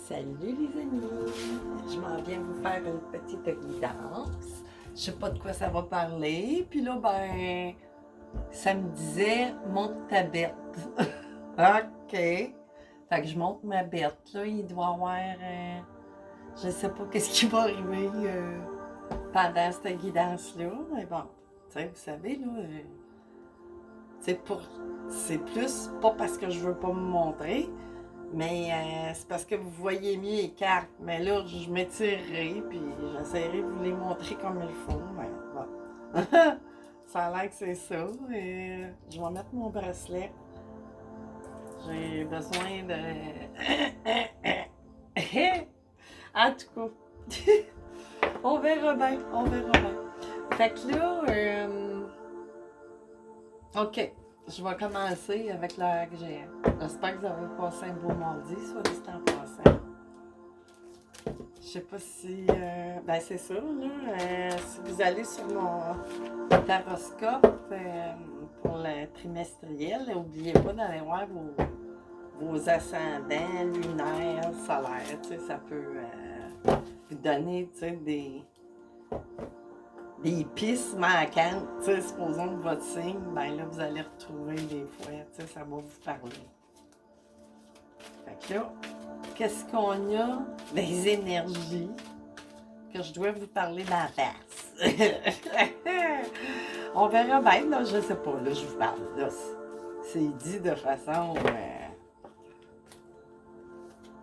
Salut les amis! Je m'en viens vous faire une petite guidance. Je sais pas de quoi ça va parler. Puis là, ben, ça me disait monte ta bête. OK. Fait que je monte ma bête. Là, il doit y avoir. Je sais pas qu'est-ce qui va arriver pendant cette guidance-là. Mais bon, tu sais, vous savez, là, c'est plus pas parce que je veux pas me montrer. Mais c'est parce que vous voyez mieux les cartes. Mais là, je m'étirerai, puis j'essaierai de vous les montrer comme il faut. Mais bon. Ça a l'air que c'est ça. Et je vais mettre mon bracelet. J'ai besoin de... En tout cas, on verra bien, on verra bien. Fait que là, OK. Je vais commencer avec l'air que j'ai. J'espère que vous avez passé un beau mardi, soit dit en passant. Je sais pas si. Ben, c'est ça, là. Si vous allez sur mon taroscope pour le trimestriel, n'oubliez pas d'aller voir vos ascendants lunaires, solaires. Tu sais, ça peut vous donner, tu sais, des pistes manquantes, tu sais, supposons que votre signe, ben là, vous allez retrouver des fois, tu sais, ça va vous parler. Fait que là, qu'est-ce qu'on a? Des énergies que je dois vous parler dans la face. On verra bien, là, je sais pas, là, je vous parle, là, c'est dit de façon...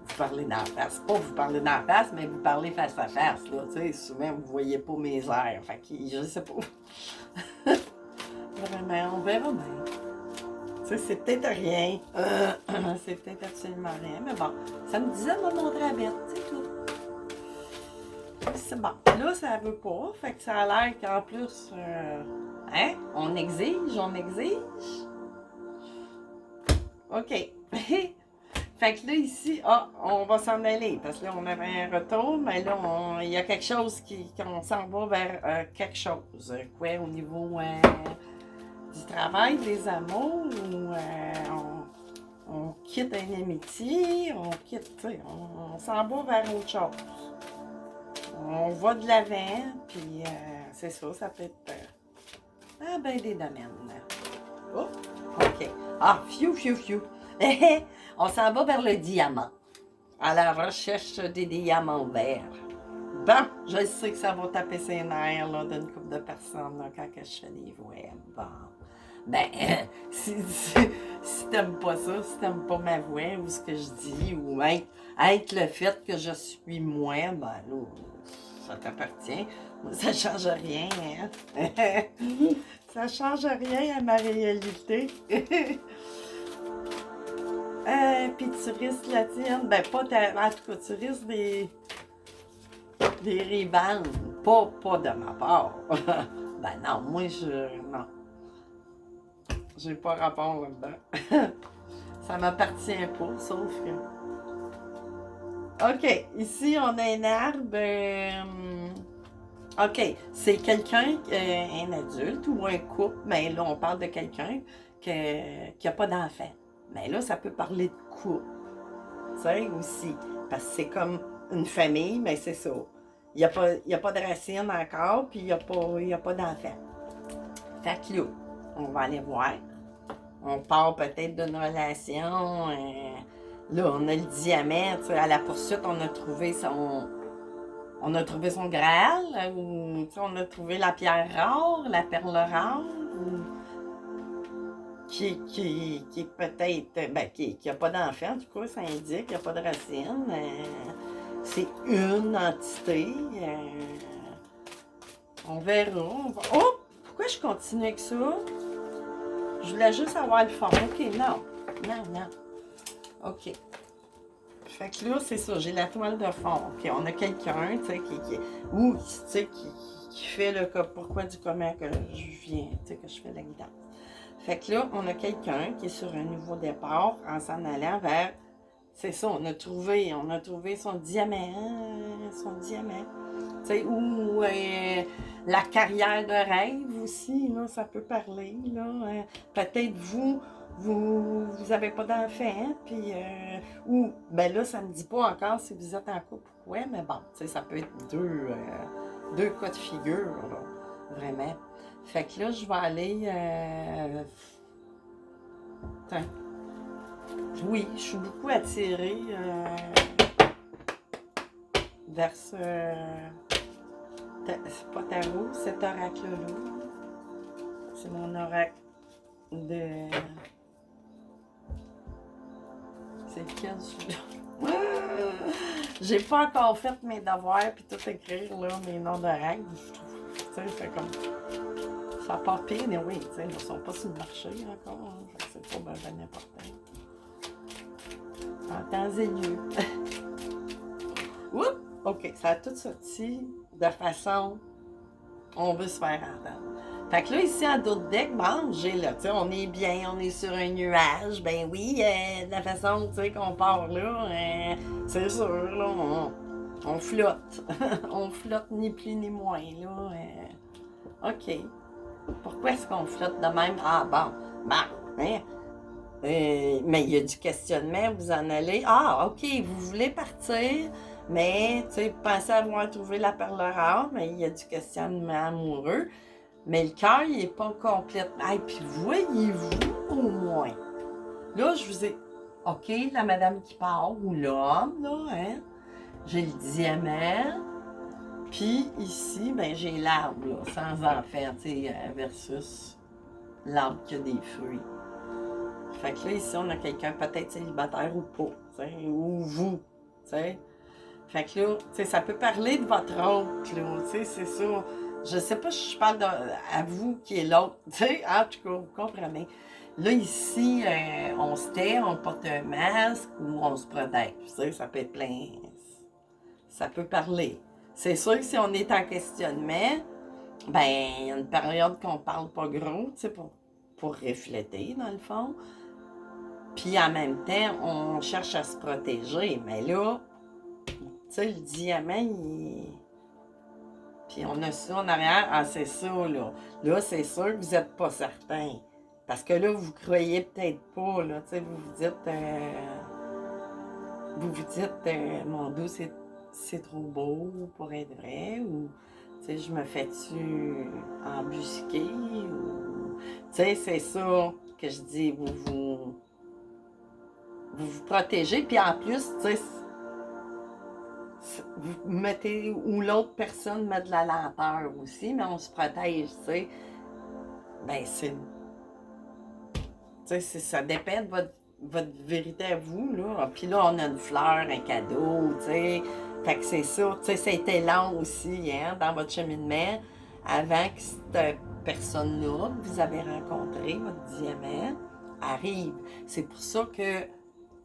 vous parlez dans la face. Pas vous parlez dans la face, mais vous parlez face à face. Là, tu sais, souvent, vous voyez pas mes airs. Fait que je sais pas. Vraiment, on verra bien. Tu sais, c'est peut-être rien. C'est peut-être absolument rien. Mais bon, ça me disait de me montrer la bête, c'est tout. C'est bon. Là, ça veut pas. Fait que ça a l'air qu'en plus, hein, on exige, on exige. OK. Fait que là, ici, on va s'en aller, parce que là, on avait un retour, mais là, il y a quelque chose qu'on s'en va vers quelque chose. Quoi, au niveau du travail, des amours, ou on quitte une amitié, on quitte, tu sais, on s'en va vers autre chose. On va de l'avant, puis c'est ça peut être ben des domaines. Oh, OK. Ah, fiu. On s'en va vers le diamant, à la recherche des diamants verts. Bon, je sais que ça va taper ses nerfs là, d'une couple de personnes là, quand je fais des voix. Bon, ben, si t'aimes pas ça, si t'aimes pas ma voix ou ce que je dis, ou être le fait que je suis moi, ben là, ça t'appartient. Ça change rien, hein? Ça change rien à ma réalité. Puis tu risques la tienne, ben pas en tout cas, tu risques des rivales, pas de ma part. Ben non, moi non. J'ai pas rapport là-dedans. Ça m'appartient pas, sauf que... OK, ici on a un arbre. OK, c'est quelqu'un, un adulte ou un couple, mais là on parle de quelqu'un qui n'a pas d'enfant. Mais là, ça peut parler de couple, tu sais, aussi. Parce que c'est comme une famille, mais c'est ça. Il n'y a pas de racines encore, puis il n'y a pas d'enfant. Fait que là, on va aller voir. On part peut-être d'une relation. Là, on a le diamant, tu sais, à la poursuite, on a trouvé son Graal, ou on a trouvé la pierre rare, la perle rare, qui est peut-être, ben, qui n'a pas d'enfant, en tout cas, ça indique qu'il n'y a pas de racine. C'est une entité. On verra. Oh! Pourquoi je continue avec ça? Je voulais juste avoir le fond. OK, non. OK. Fait que là, c'est ça, j'ai la toile de fond. OK, on a quelqu'un, tu sais, qui fait le cas, pourquoi du comment que je viens, tu sais, que je fais la guidance. Fait que là, on a quelqu'un qui est sur un nouveau départ en s'en allant vers... C'est ça, on a trouvé son diamant. Tu sais, ou la carrière de rêve aussi, là, ça peut parler, là. Peut-être vous, vous avez pas d'enfant, puis, ou, ben là, ça me dit pas encore si vous êtes en couple ou quoi, mais bon, tu sais, ça peut être deux cas de figure, là, vraiment. Fait que là, je vais aller, attends. Oui, je suis beaucoup attirée vers ce, c'est pas tarot, cet oracle-là. C'est mon oracle de, c'est lequel celui-là? J'ai pas encore fait mes devoirs puis tout écrire là, mes noms d'oracle. Je trouve, tu sais, c'est comme. Ça part pire, mais oui, tu sais, ils ne sont pas sur le marché encore. Hein, fait que c'est pas bien important. En temps et lieu. Oups! OK, ça a tout sorti de façon. On veut se faire entendre. Fait que là, ici, en d'autres deck, bon, j'ai là, tu sais, on est bien, on est sur un nuage. Ben oui, de la façon, tu sais, qu'on part là, c'est sûr, là, on flotte. On flotte ni plus ni moins, là. OK. Pourquoi est-ce qu'on flotte de même? Ah, bon, hein? Mais il y a du questionnement, vous en allez. Ah, OK, vous voulez partir, mais, tu sais, vous pensez avoir trouvé la perle rare, mais il y a du questionnement amoureux. Mais le cœur, il n'est pas complètement. Et puis voyez-vous au moins. Là, je vous ai. OK, la madame qui part, ou l'homme, là, hein? J'ai le diamant. Puis ici, ben j'ai l'arbre, là, sans enfant, tu sais, versus l'arbre qui a des fruits. Fait que là, ici, on a quelqu'un peut-être célibataire ou pas, tu sais, ou vous, tu sais. Fait que là, tu sais, ça peut parler de votre autre, là, tu sais, c'est ça. Je sais pas si je parle à vous qui est l'autre, tu sais, en tout cas, vous comprenez. Là, ici, on se tait, on porte un masque ou on se protège, tu sais, ça peut être plein, ça peut parler. C'est sûr que si on est en questionnement, ben, il y a une période qu'on parle pas gros, tu sais, pour refléter, dans le fond. Puis en même temps, on cherche à se protéger. Mais là, tu sais, le diamant, il. Puis on a ça en arrière. Ah, c'est ça, là. Là, c'est sûr que vous n'êtes pas certain. Parce que là, vous croyez peut-être pas, là. Tu sais, vous vous dites. Mon dos, c'est trop beau pour être vrai. Ou, tu sais, je me fais-tu embusquer. Ou. Tu sais, c'est ça que je dis. Vous protégez, puis en plus, tu sais, vous mettez, ou l'autre personne met de la lenteur aussi, mais on se protège, tu sais. Ben, tu sais, ça dépend de votre vérité à vous, là. Puis là, on a une fleur, un cadeau, tu sais. Fait que c'est ça, tu sais, ça a été long aussi, hein, dans votre cheminement, avant que cette personne-là que vous avez rencontrée, votre diamant, arrive. C'est pour ça que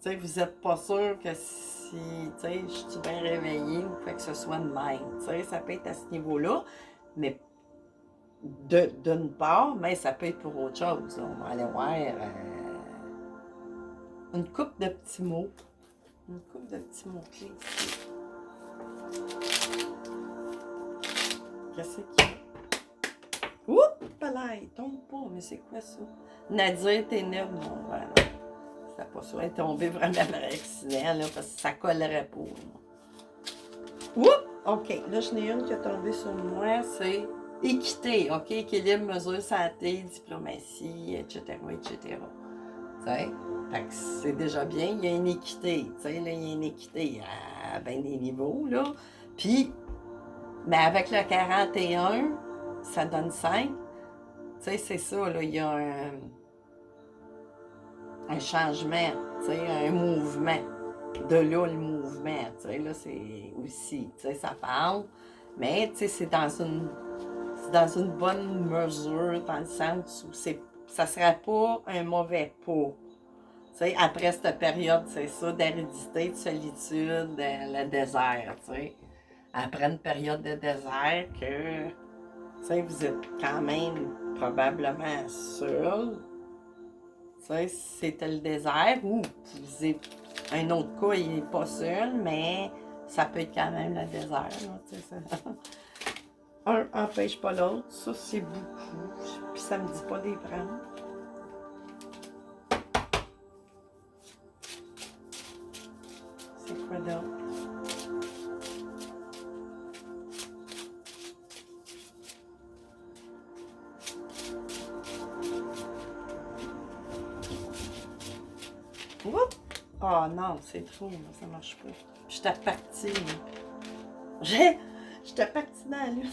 tu sais, vous n'êtes pas sûr que si, tu sais, je suis bien réveillée ou quoi que ce soit de même. Tu sais, ça peut être à ce niveau-là, mais d'une part, mais ça peut être pour autre chose. On va aller voir une coupe de petits mots. Une coupe de petits mots-clés ici. Qu'est-ce qu'il y a? Oups, là, il tombe pas, mais c'est quoi ça? Nadir, t'es neuve, non, voilà. Ça n'a pas ça être tombé vraiment par accident, là, parce que ça collerait pas. Oups! OK, là, j'en ai une qui a tombé sur moi, c'est équité, OK? Équilibre, mesure, santé, diplomatie, etc., etc. Tu sais? Fait que c'est déjà bien, il y a une équité, tu sais, là, il y a une équité à bien des niveaux, là. Puis, mais avec le 41, ça donne 5. Tu sais, c'est ça, là, il y a un changement, tu sais, un mouvement. De là, le mouvement, tu sais, là, c'est aussi, tu sais, ça parle, mais, tu sais, c'est dans une bonne mesure, dans le sens où ça serait pas un mauvais pas. Tu sais, après cette période, c'est ça, d'aridité, de solitude, le désert, tu sais. Après une période de désert que, tu sais, vous êtes quand même probablement seul. Tu sais, c'était le désert ou vous êtes un autre cas, il n'est pas seul, mais ça peut être quand même le désert. Là, tu sais, ça. Un empêche pas l'autre, ça c'est beaucoup. Puis ça me dit pas des prendre. Quoi d'autre? Oups! Oh non, c'est trop, là, ça marche pas. J'étais partie. J'étais partie dans la lune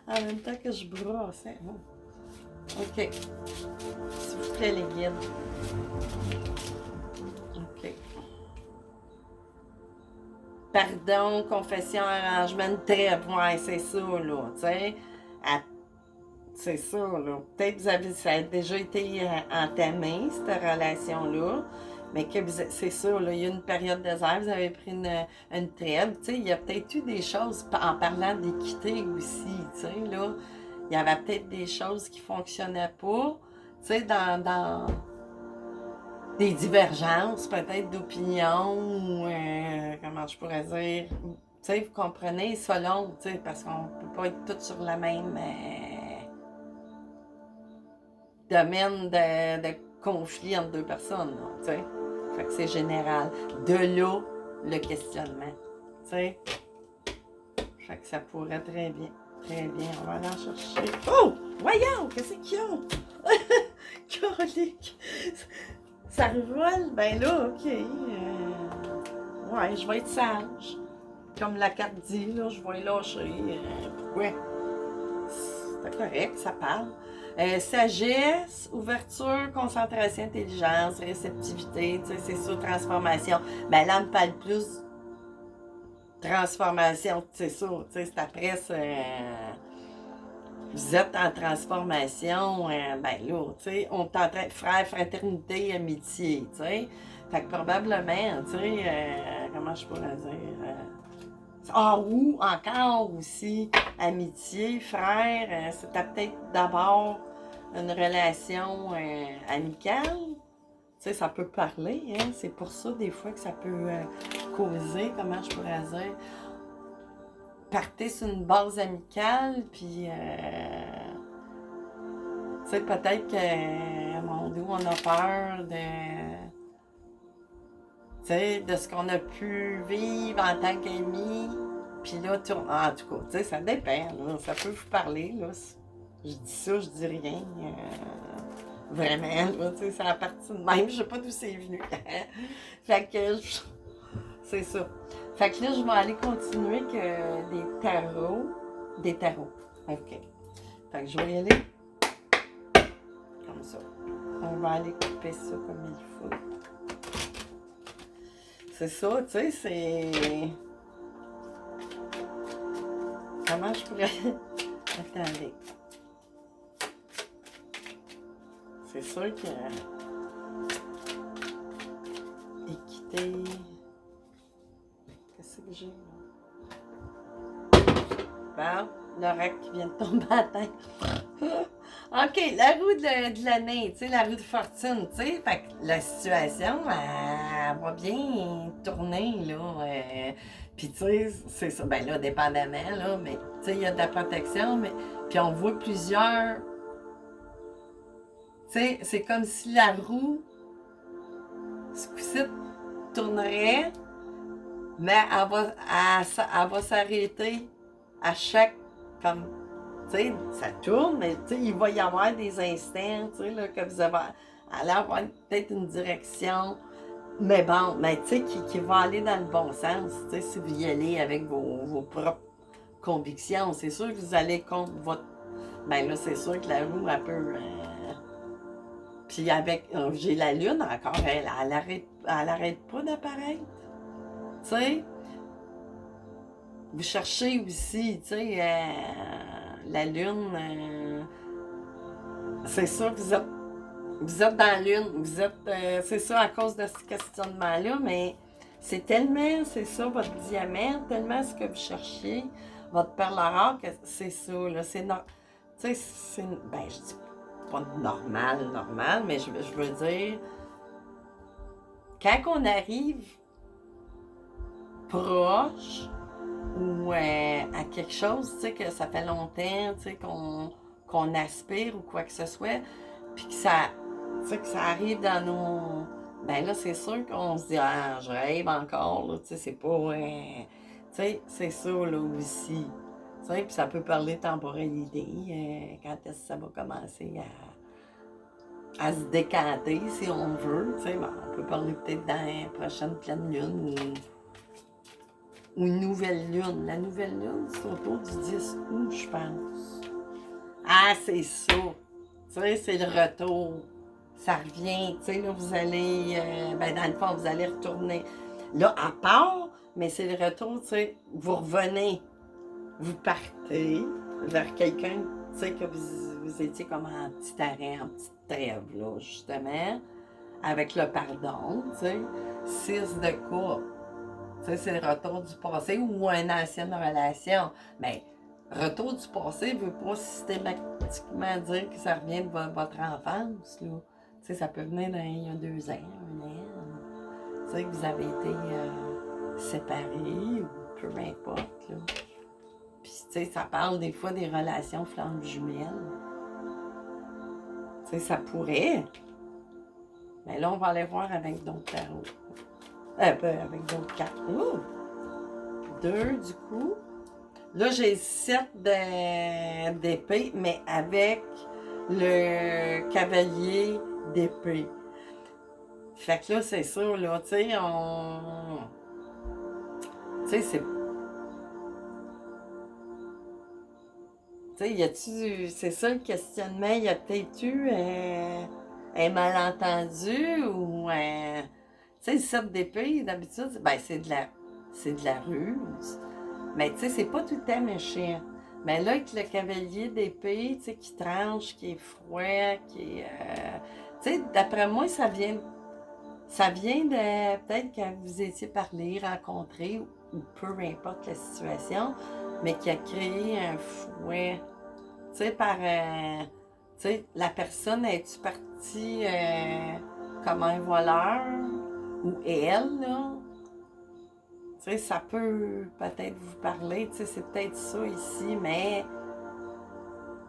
en même temps que je brossais. Oh. OK. S'il vous plaît, les guides. OK. Pardon, confession, arrangement de trêve. Ouais, c'est ça, là. Tu sais, c'est ça, là. Peut-être que ça a déjà été entamé, cette relation-là. Mais que c'est ça, là, il y a une période de désert, vous avez pris une trêve. Tu sais, il y a peut-être eu des choses, en parlant d'équité aussi, tu sais, là. Il y avait peut-être des choses qui ne fonctionnaient pas, tu sais, dans des divergences, peut-être d'opinion, ou comment je pourrais dire. Tu sais, vous comprenez, selon, tu sais, parce qu'on ne peut pas être tous sur la même domaine de conflit entre deux personnes, tu sais. Fait que c'est général. De là, le questionnement, tu sais. Fait que ça pourrait très bien. Très bien, on va aller en chercher. Oh! Voyons! Qu'est-ce qu'il y a? Colique! Ça revole? Ben là, OK. Ouais, je vais être sage. Comme la carte dit, là, je vais lâcher. Pourquoi? C'est correct, ça parle. Sagesse, ouverture, concentration, intelligence, réceptivité, tu sais, c'est ça, transformation. Ben là, on me parle plus transformation, c'est ça, tu sais, c'est après, vous êtes en transformation, ben là, tu sais, on est en train de fraternité, amitié, tu sais. Fait que probablement, tu sais, comment je pourrais dire, ou encore aussi, amitié, frère, c'était peut-être d'abord une relation amicale. Tu sais, ça peut parler, hein? C'est pour ça, des fois, que ça peut causer, comment je pourrais dire, partez sur une base amicale, puis, tu sais, peut-être que, mon Dieu, on a peur tu sais, de ce qu'on a pu vivre en tant qu'amis. Puis là, en tout cas, tu sais, ça dépend, là. Ça peut vous parler, là. Je dis ça, je dis rien. Vraiment, là, tu sais, c'est à partir de même. Je sais pas d'où c'est venu. Fait que, c'est ça. Fait que là, je vais aller continuer que des tarots. Des tarots. OK. Fait que je vais y aller comme ça. On va aller couper ça comme il faut. C'est ça, tu sais, c'est... Comment je pourrais... Attendez. C'est sûr que... Équité... Qu'est-ce que j'ai, là? Bon, l'oracle qui vient de tomber à la tête. OK, la roue de l'année, tu sais, la roue de fortune, tu sais, fait que la situation, elle va bien tourner, là. Puis, tu sais, c'est ça, ben là, dépendamment, là, mais, tu sais, il y a de la protection, mais, puis on voit plusieurs, tu sais, c'est comme si la roue, ce coup-ci, tournerait, mais elle va s'arrêter à chaque, comme, tu sais, ça tourne, mais tu sais, il va y avoir des instants, tu sais, là, que vous allez avoir peut-être une direction, mais bon, mais tu sais, qui va aller dans le bon sens, tu sais, si vous y allez avec vos propres convictions. C'est sûr que vous allez contre votre... Ben là, c'est sûr que la roue, elle peut... Puis avec... j'ai la lune encore, elle arrête pas d'apparaître, tu sais. Vous cherchez aussi, tu sais, la lune, c'est ça, vous êtes dans la lune, vous êtes, c'est ça à cause de ce questionnement-là, mais c'est tellement, c'est ça, votre diamètre, tellement ce que vous cherchiez, votre perle rare, que c'est ça, là, tu sais, c'est, ben, je dis pas normal, mais je veux dire, quand on arrive proche, ou à quelque chose, tu sais, que ça fait longtemps, tu sais, qu'on aspire ou quoi que ce soit, puis que ça, tu sais, que ça arrive ben là, c'est sûr qu'on se dit, ah, je rêve encore, là, tu sais, c'est pas, tu sais, c'est ça, là, aussi. Tu sais, puis ça peut parler de temporalité, quand est-ce que ça va commencer à se décanter, si on veut, tu sais, ben, on peut parler peut-être dans la prochaine pleine lune ou une nouvelle lune. La nouvelle lune, c'est autour du 10 août, je pense. Ah, c'est ça. Tu sais, c'est le retour. Ça revient, tu sais, là, vous allez, ben, dans le fond, vous allez retourner. Là, à part, mais c'est le retour, tu sais, vous revenez, vous partez vers quelqu'un, tu sais, que vous étiez comme en petit arrêt, en petite trêve, là, justement, avec le pardon, tu sais. 6 de coupe. Tu sais, c'est le retour du passé ou une ancienne relation. Mais retour du passé ne veut pas systématiquement dire que ça revient de votre enfance. Là. Tu sais, ça peut venir il y a 2 ans, 1 an. Tu sais, que vous avez été séparés ou peu importe. Là. Puis, tu sais, ça parle des fois des relations flammes jumelles. Tu sais, ça pourrait. Mais là, on va aller voir avec d'autres tarots. Avec d'autres cartes. Ouh! 2 du coup. Là, j'ai 7 d'épée, mais avec le cavalier d'épée. Fait que là, c'est sûr, là, tu sais, Tu sais, c'est... Tu sais, y a-tu... C'est ça le questionnement, y a peut-être eu un malentendu ou un... Tu sais, le 7 d'épée, d'habitude, ben, c'est de la ruse. Mais tu sais, c'est pas tout le temps méchant. Mais là, avec le cavalier d'épée, tu sais, qui tranche, qui est froid, qui est... tu sais, d'après moi, ça vient de peut-être quand vous étiez parlé, rencontré, ou peu importe la situation, mais qui a créé un fouet. Tu sais, tu sais, la personne est-tu partie comme un voleur, ou elle, là? Tu sais, ça peut peut-être vous parler, tu sais, c'est peut-être ça ici, mais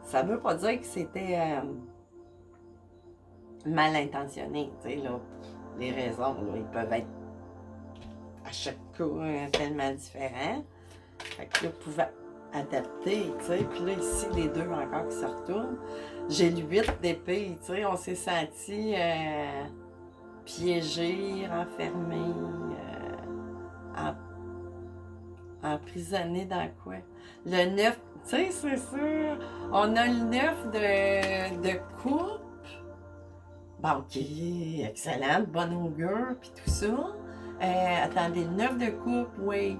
ça veut pas dire que c'était mal intentionné, tu sais, là. Les raisons, là, ils peuvent être à chaque cas tellement différents. Fait que là, vous pouvez adapter, tu sais. Puis là, ici, les 2 encore qui se retournent. J'ai le 8 d'épée, tu sais, on s'est senti piégé, renfermé, emprisonné dans quoi? Le 9, tu sais, c'est sûr. On a le 9 de coupe. Bon, qui est excellent, bonne augure, puis tout ça. Attendez, le 9 de coupe, oui.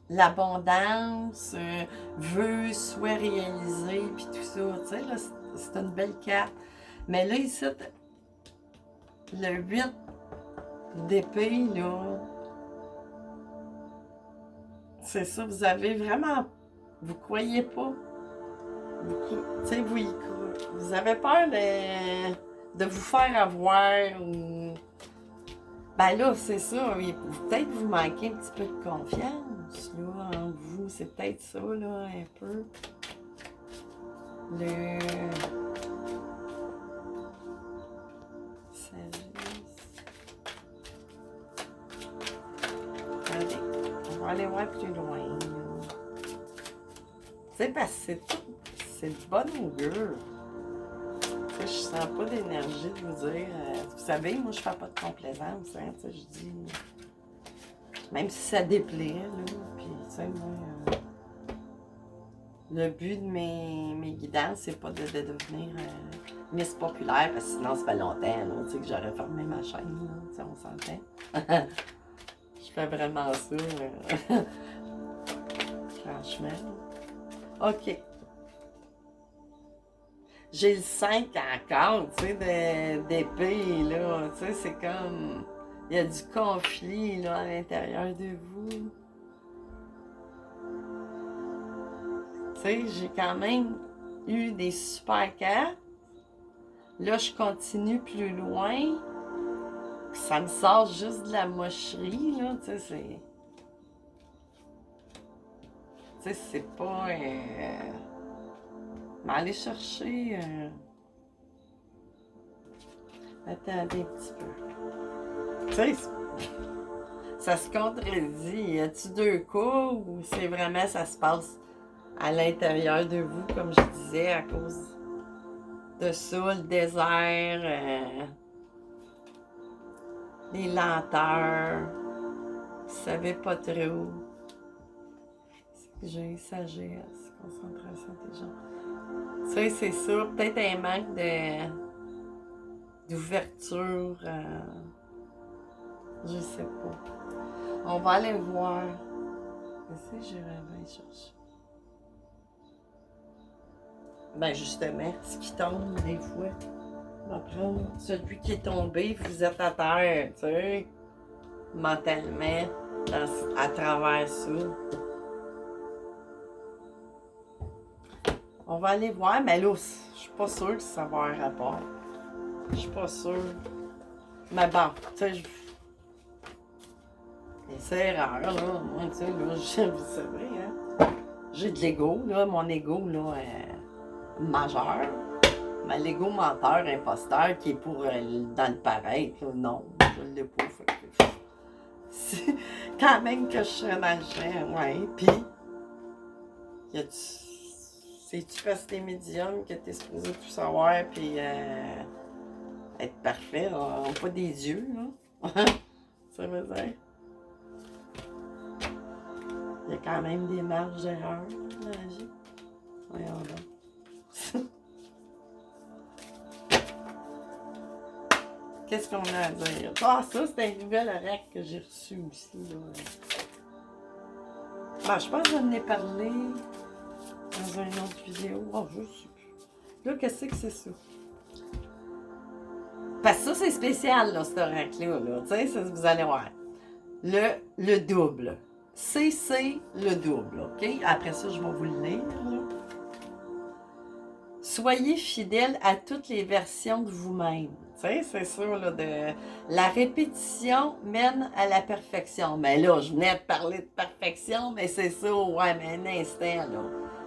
L'abondance, veut, souhait réalisé, puis tout ça. Tu sais, là, c'est une belle carte. Mais là, ici, le 8 d'épée, là, c'est ça, vous avez vraiment... Vous croyez pas. Tu sais, vous avez peur de vous faire avoir ou... Ben là, c'est ça, peut-être vous manquez un petit peu de confiance, là, en vous. C'est peut-être ça, là, un peu. Le... Attendez, on va aller voir plus loin, là. Tu sais, parce que c'est de bonne augure. Tu sais, je sens pas d'énergie de vous dire... vous savez, moi, je fais pas de complaisance, hein, tu sais, je dis... Même si ça déplaît, là, puis, tu sais, moi... le but de mes guidances, c'est pas de devenir Miss Populaire, parce que sinon, ça fait longtemps, là, tu sais, que j'aurais fermé ma chaîne, là, tu sais, on s'entend. Je fais vraiment ça, franchement. OK. J'ai le 5 encore, tu sais, d'épée, là. Tu sais, c'est comme... Il y a du conflit, là, à l'intérieur de vous. Tu sais, j'ai quand même eu des super cartes. Là, je continue plus loin. Puis ça me sort juste de la mocherie, là. Tu sais, c'est... Tu sais, c'est pas... mais aller chercher... Attendez un petit peu. Tu sais, ça se contredit. Y a-tu deux cas ou c'est vraiment ça se passe à l'intérieur de vous, comme je disais, à cause de ça, le désert, les lenteurs, vous savez pas trop. J'ai sagesse, concentration intelligence. Tu sais, c'est ça, peut-être un manque d'ouverture, je sais pas. On va aller voir. Qu'est-ce que j'irais bien chercher? Ben justement, ce qui tombe des fois. On va prendre celui qui est tombé, vous êtes à terre, tu sais, mentalement, à travers ça. On va aller voir, mais là, je suis pas sûre que ça va avoir un rapport. Je suis pas sûre. Mais bon, tu sais, c'est rare, là. Moi, tu sais, là, vous savez, hein. J'ai de l'ego, là. Mon ego, là, est majeur. Mais l'ego menteur, imposteur, qui est pour dans le paraître, là, non, je ne l'ai pas. Fait que, c'est quand même que je serais dans le champ, ouais. Puis, c'est-tu parce que t'es médium que t'es supposé tout savoir, puis être parfait, là, pas des dieux, là. Ça veut dire. Il y a quand même des marges d'erreur dans la vie. Voyons donc. Qu'est-ce qu'on a à dire? Ah, ça, c'est un nouvel oracle que j'ai reçu aussi, là. Ben, je pense que j'en ai parlé dans une autre vidéo. Oh, je sais plus. Là, qu'est-ce que c'est ça? Parce que ça, c'est spécial, là, cet oracle-là. Là. Tu sais, vous allez voir. Le double. C'est le double, OK? Après ça, je vais vous le lire, là. Soyez fidèle à toutes les versions de vous-même. Tu sais, c'est sûr, là, de... La répétition mène à la perfection. Mais là, je venais de parler de perfection, mais c'est ça, ouais, mais un instant, là.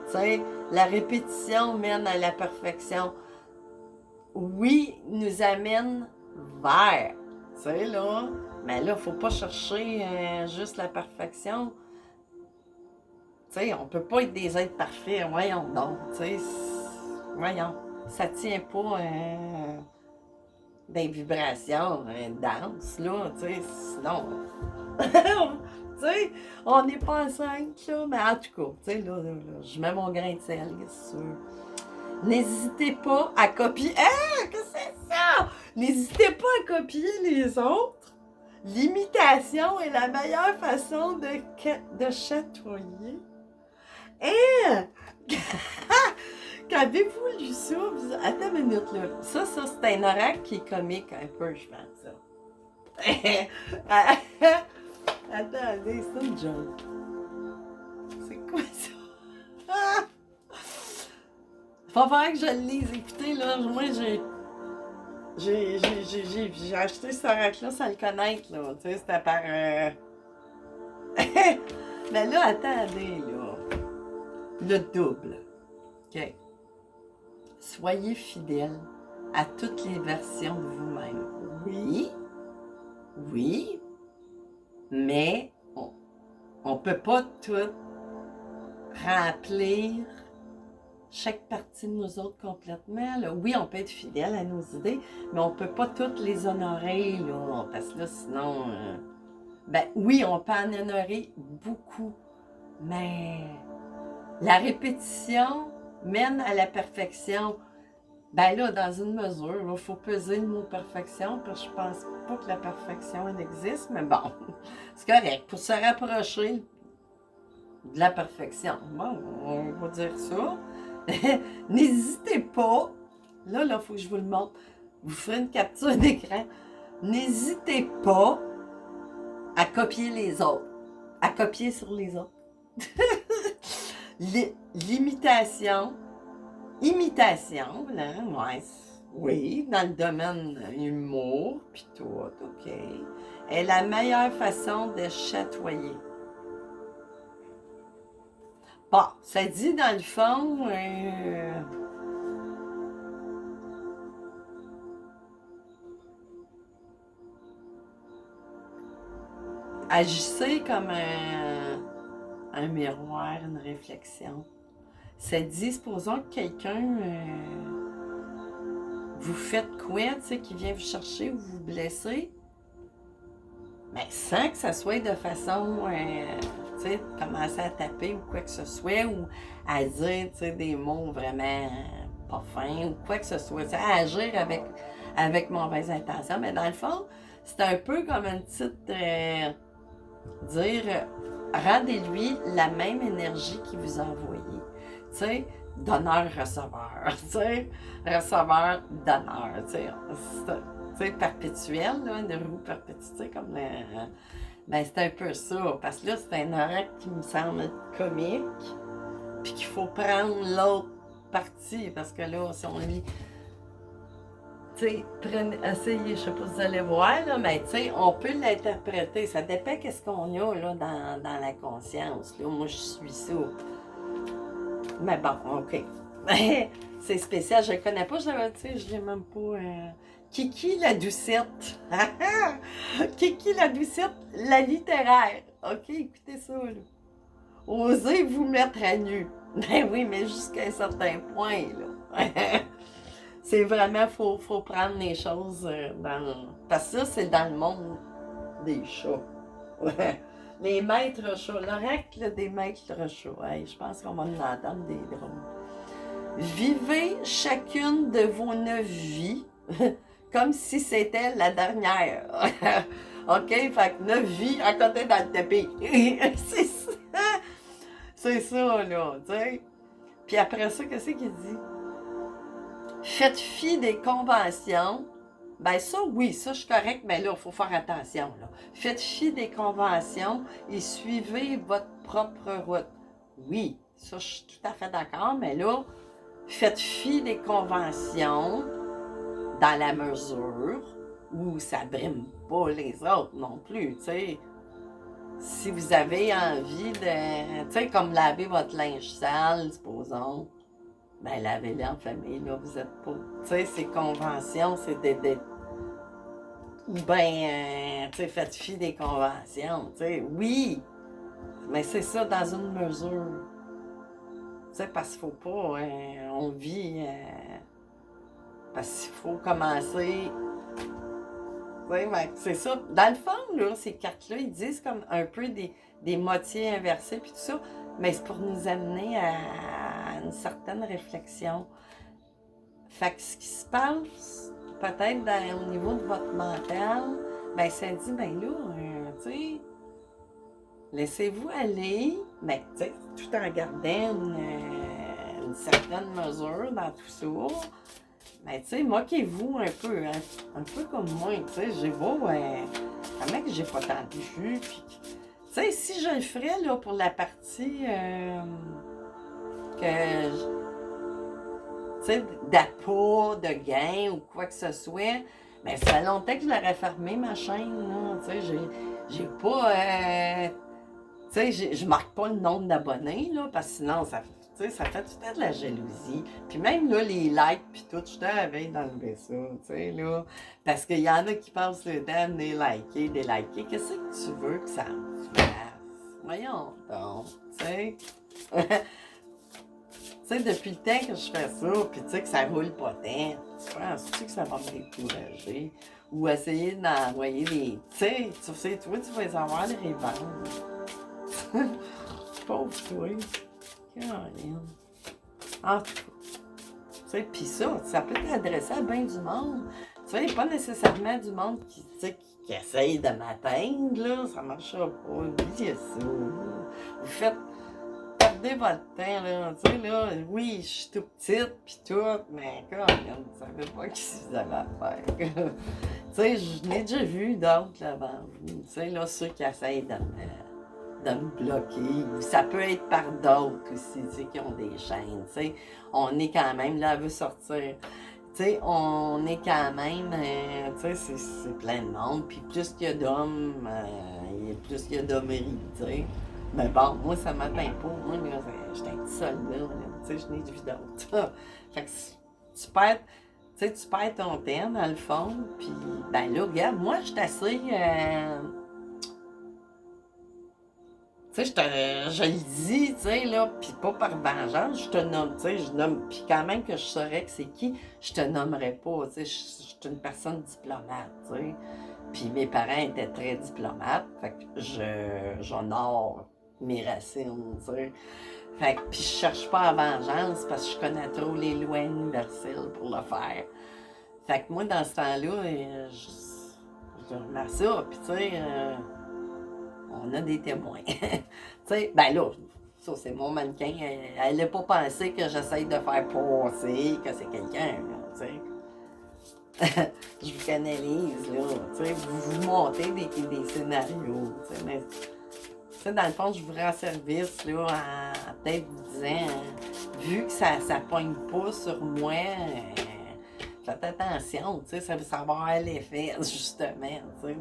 Tu sais, la répétition mène à la perfection. Oui, nous amène vers. Tu sais, là, mais là, faut pas chercher juste la perfection. Tu sais, on peut pas être des êtres parfaits, voyons donc, tu sais, voyons, ça tient pas des vibrations, danse, là, tu sais, sinon, tu sais, on n'est pas enceinte, là, mais en tout cas, tu sais, là, je mets mon grain de sel, c'est sûr. N'hésitez pas à copier, ah, que c'est ça? N'hésitez pas à copier les autres. L'imitation est la meilleure façon de chatoyer. Hein? Qu'avez-vous lu ça? Attends une minute, là. Ça, c'est un oracle qui est comique un peu, je pense, ça. Attendez, c'est une joke. C'est quoi ça? Faut faire que je le lise. Écoutez, là, moi, j'ai acheté cet oracle-là sans le connaître, là. Tu sais, c'était par... Mais là, attendez, là. Le double. OK. Soyez fidèle à toutes les versions de vous-même. Oui, oui, mais on ne peut pas tout remplir chaque partie de nous autres complètement. Là. Oui, on peut être fidèle à nos idées, mais on ne peut pas toutes les honorer, là, parce que là, sinon... ben oui, on peut en honorer beaucoup, mais la répétition mène à la perfection. Ben là, dans une mesure, il faut peser le mot perfection, parce que je pense pas que la perfection elle existe, mais bon, c'est correct. Pour se rapprocher de la perfection, bon, on va dire ça. N'hésitez pas, là, il faut que je vous le montre. Vous ferez une capture d'écran. N'hésitez pas à copier les autres, à copier sur les autres. L'imitation. Imitation, là, ouais, oui, dans le domaine humour, puis tout, OK, est la meilleure façon de chatoyer. Bon, ça dit dans le fond, agissez comme un miroir, une réflexion. Ça dit, supposons que quelqu'un vous faites quoi, tu sais, qui vient vous chercher ou vous blesser, mais sans que ça soit de façon, tu sais, commencer à taper ou quoi que ce soit, ou à dire, tu sais, des mots vraiment pas fins ou quoi que ce soit, tu sais, à agir avec mauvaise intention. Mais dans le fond, c'est un peu comme une petite, dire, rendez-lui la même énergie qu'il vous a envoyée. Tu sais, donneur-receveur, tu sais, receveur-donneur, tu sais, perpétuel, là, une roue perpétuelle, tu sais, comme ben, c'est un peu ça, parce que là, c'est un oracle qui me semble comique, puis qu'il faut prendre l'autre partie, parce que là, si on lit, tu sais, essayez, je sais pas si vous allez voir, là, mais tu sais, on peut l'interpréter, ça dépend qu'est-ce qu'on a, là, dans la conscience, là, moi, je suis ça. Mais bon, OK. C'est spécial, je ne connais pas, tu sais, je l'ai même pas... Kiki la doucette. Kiki la doucette, la littéraire. OK, écoutez ça, là. Osez vous mettre à nu. Ben oui, mais jusqu'à un certain point, là. C'est vraiment, faut prendre les choses dans... Parce que ça, c'est dans le monde des chats. Les maîtres chats, l'oracle des maîtres chats. Hey, je pense qu'on va nous entendre des drôles. Vivez chacune de vos 9 vies comme si c'était la dernière. OK? Fait que 9 vies à côté dans le tapis. C'est ça. C'est ça, là, tu sais. Puis après ça, qu'est-ce qu'il dit? Faites fi des conventions. Ben ça, oui, ça, je suis correct, mais là, il faut faire attention, là. Faites fi des conventions et suivez votre propre route. Oui, ça, je suis tout à fait d'accord, mais là, faites fi des conventions dans la mesure où ça brime pas les autres non plus, tu sais. Si vous avez envie de, tu sais, comme laver votre linge sale, supposons, ben lavez-le en famille, là, vous êtes pas, tu sais, ces conventions, c'est des ou bien, tu sais, faites fi des conventions, tu sais, oui, mais c'est ça dans une mesure. Tu sais, parce qu'il faut pas, on vit, parce qu'il faut commencer. Oui, ben, c'est ça. Dans le fond, là, ces cartes-là, ils disent comme un peu des moitiés inversées puis tout ça, mais c'est pour nous amener à une certaine réflexion. Fait que ce qui se passe, peut-être au niveau de votre mental, ben ça dit, ben là, tu sais, laissez-vous aller, mais tu sais, tout en gardant une certaine mesure dans tout ça. Mais tu sais, moquez-vous un peu, hein? Un peu comme moi, tu sais, j'ai beau, comment que j'ai pas tant de vue, puis, tu sais, si je le ferais, là, pour la partie, que, tu sais, d'appât, de gain, ou quoi que ce soit, ben ça fait longtemps que je l'aurais fermé, ma chaîne, là, tu sais, j'ai pas, tu sais, je marque pas le nombre d'abonnés, là, parce que sinon, ça fait tout le temps de la jalousie. Puis même, là, les likes, puis tout, je t'avais d'enlever ça, tu sais, là. Parce qu'il y en a qui passent le temps de les liker, des liker. Qu'est-ce que tu veux que ça me fasse? Voyons donc, tu sais. Tu sais, depuis le temps que je fais ça, puis tu sais que ça roule pas tant, tu penses-tu que ça va me décourager? Ou essayer d'envoyer des... Tu sais, tu vas les avoir, les revendre. Pauvre toi. Caroline. En tout cas, tu sais, pis ça peut être adressé à bien du monde. Tu sais, pas nécessairement du monde qui essaye de m'atteindre, là. Ça marchera pas. Oubliez ça. Vous faites perdre votre temps, là. Tu sais, là, oui, je suis tout petite, pis tout, mais Caroline, vous savez pas qui vous avez à faire. Tu sais, je n'ai déjà vu d'autres là-bas. Tu sais, là, ceux qui essayent de me bloquer, ou ça peut être par d'autres aussi, tu sais, qui ont des chaînes, tu sais. On est quand même, là, elle veut sortir. Tu sais, on est quand même, tu sais, c'est plein de monde, puis plus qu'il y a d'hommes, plus qu'il y a d'hommerie, tu sais. Mais bon, moi, ça m'atteint pas. Moi, là, j'étais un petit soldat, là, tu sais, je n'ai vu d'autres. Fait que tu perds ton temps, dans le fond, puis, ben là, regarde, moi, je suis assez... Tu sais, je le dis, tu sais, là, puis pas par vengeance, je te nomme, tu sais, je nomme, puis quand même que je saurais que c'est qui, je te nommerais pas, tu sais, je suis une personne diplomate, tu sais. Puis mes parents étaient très diplomates, fait que j'honore mes racines, tu sais. Fait que, puis je cherche pas à vengeance parce que je connais trop les lois universelles pour le faire. Fait que moi, dans ce temps-là, je remets ça, puis tu sais, on a des témoins. Tu sais, ben là, ça c'est mon mannequin, elle n'a pas pensé que j'essaye de faire passer que c'est quelqu'un, là, tu sais. Je vous canalise, là, tu sais, vous montez des scénarios, tu sais, mais tu sais, dans le fond, je vous rends service, là, en peut-être vous disant, vu que ça pogne pas sur moi, faites attention, tu sais, ça va avoir l'effet, justement, tu sais,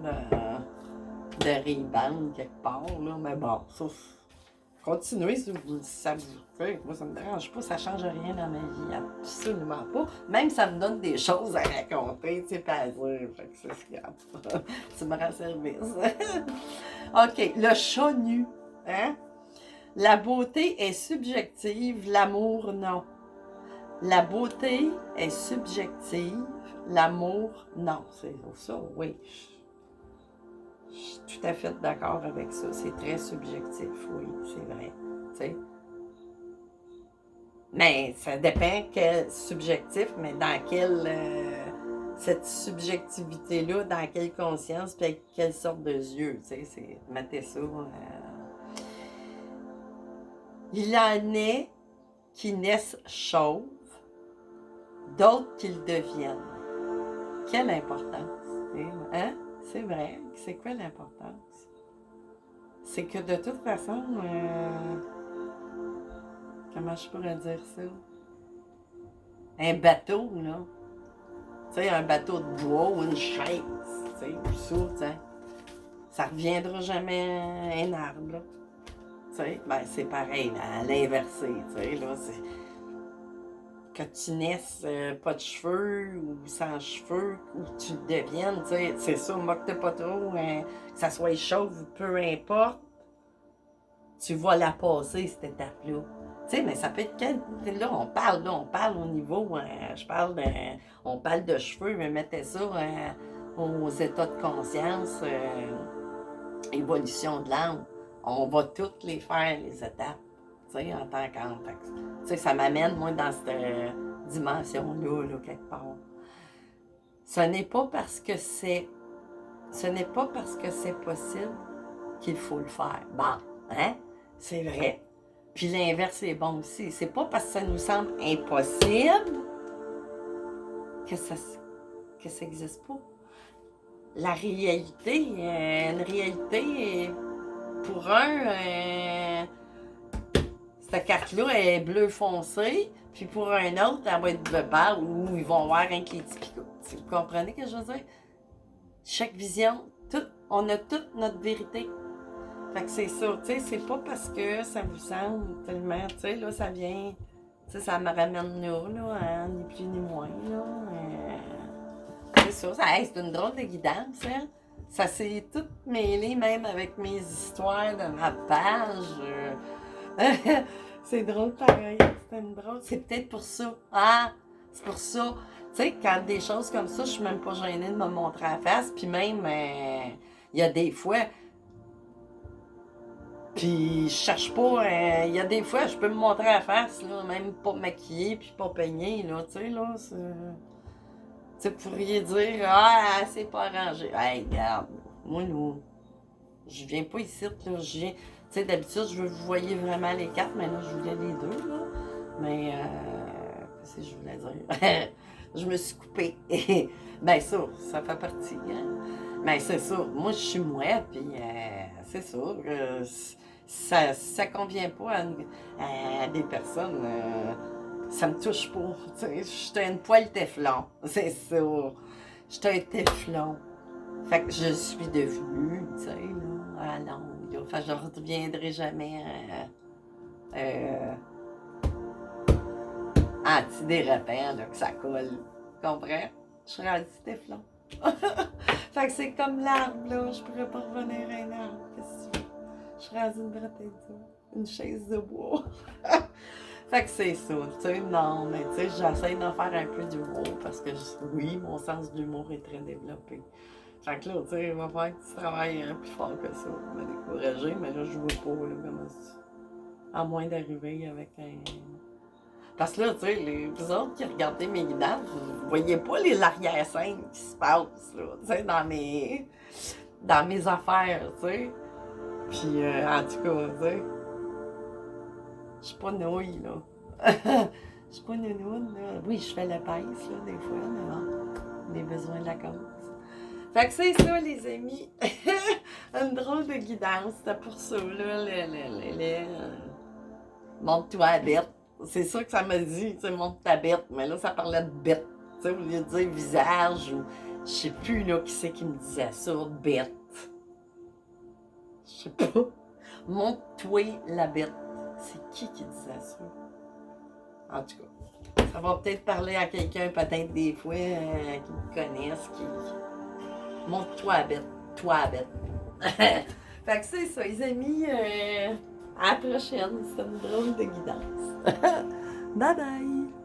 de rebound quelque part, là, mais bon, ça, continuez si ça vous fait. Moi, ça me dérange pas, ça change rien dans ma vie, absolument pas. Même ça me donne des choses à raconter, tu sais, pas à dire, fait que c'est ce qu'il y a. Tu me rends service. OK, le chat nu, hein? La beauté est subjective, l'amour non. La beauté est subjective, l'amour non. C'est ça, oui. Je suis tout à fait d'accord avec ça. C'est très subjectif, oui, c'est vrai. T'sais. Mais ça dépend quel subjectif, mais dans quelle cette subjectivité-là, dans quelle conscience, puis avec quelle sorte de yeux, tu sais, c'est mettez ça. Il en est qui naissent chauves, d'autres qui le deviennent. Quelle importance, hein? C'est vrai. C'est quoi l'importance? C'est que de toute façon, comment je pourrais dire ça? Un bateau, là. Tu sais, un bateau de bois ou une chaise, tu sais, ou ça, tu sais. Ça reviendra jamais un arbre, là. Tu sais, ben c'est pareil, là, à l'inversé, tu sais, là, c'est... Que tu naisses pas de cheveux ou sans cheveux, ou que tu le deviennes, tu sais, c'est ça, moque-toi pas trop, que ça soit chauve ou peu importe, tu vas la passer, cette étape-là. Tu sais, mais ça peut être là, on parle au niveau, on parle de cheveux, mais mettez ça aux états de conscience, évolution de l'âme. On va toutes les faire, les étapes, tu sais, en tant qu'en. Tu sais, ça m'amène, moi, dans cette dimension-là, là, quelque part. Ce n'est pas parce que c'est. Ce n'est pas parce que c'est possible qu'il faut le faire. Bon, hein? C'est vrai. Puis l'inverse est bon aussi. C'est pas parce que ça nous semble impossible que ça n'existe pas. La réalité, une réalité, pour cette carte-là est bleu foncé, puis pour un autre, elle va être bleu pâle, où ils vont avoir un qui est typique. Vous comprenez ce que je veux dire? Chaque vision, on a toute notre vérité. Fait que c'est ça, tu sais, c'est pas parce que ça vous semble tellement, tu sais, là, ça vient, tu sais, ça me ramène là, hein, ni plus ni moins, là. C'est ça, hey, c'est une drôle de guidance, hein. Ça s'est tout mêlé, même avec mes histoires de ma page. C'est drôle pareil, c'est une drôle, c'est peut-être pour ça. Ah, c'est pour ça. Tu sais, quand des choses comme ça, je suis même pas gênée de me montrer à la face, puis même, il y a des fois... Puis je cherche pas, il y a des fois, je peux me montrer à la face, là, même pas maquillée puis pas peignée, là, tu sais, là, c'est... Tu sais, vous pourriez dire, ah, c'est pas arrangé. Hey, regarde, moi, là, je viens pas ici, là, je viens... Tu sais, d'habitude, je veux que vous voyez vraiment les quatre, mais là, je voulais les deux, là. Mais, qu'est-ce que je voulais dire? Je me suis coupée. Ben ça fait partie, hein. Ben c'est ça, moi, je suis mouette, puis c'est ça, ça convient pas à des personnes, ça me touche pas, tu sais, je suis une poêle téflon, c'est ça, je suis un téflon. Fait que je suis devenue, tu sais, là, à longue, là. Fait que je ne reviendrai jamais antidérapant, là, que ça colle. Tu comprends? Je suis rendue téflon. Fait que c'est comme l'arbre, là. Je pourrais pas revenir à un arbre. Qu'est-ce que tu veux? Je suis rendue une bretelle de ça. Une chaise de bois. Fait que c'est ça, tu sais, non, mais tu sais, j'essaie d'en faire un peu d'humour parce que, oui, mon sens de l'humour est très développé. Fait que là, tu sais, il va falloir que tu travailles plus fort que ça pour me décourager, mais là, je vois pas, là, comment ça. À moins d'arriver avec un. Parce que là, tu sais, vous autres qui regardez mes guidages, vous voyez pas les l'arrière-scène qui se passent, là, tu sais, dans mes affaires, tu sais. Puis, en tout cas, tu sais, je suis pas nouille, là. Je suis pas nounoune, là. Oui, je fais le pèse, là, des fois, mais bon, les besoins de la cause. Fait que c'est ça, les amis. Une drôle de guidance, c'était pour ça, là, monte-toi à bête. C'est ça que ça m'a dit, tu sais, monte ta bête, mais là, ça parlait de bête. Tu sais, au lieu de dire visage, ou je sais plus, là, qui c'est qui me disait ça, bête. Je sais pas. Monte-toi la bête. C'est qui disait ça? En tout cas, ça va peut-être parler à quelqu'un, peut-être des fois, qui me connaissent, qui. Monte-toi à bête. Toi à bête. Fait que c'est ça, les amis. À la prochaine. C'était une drôle de guidance. Bye bye!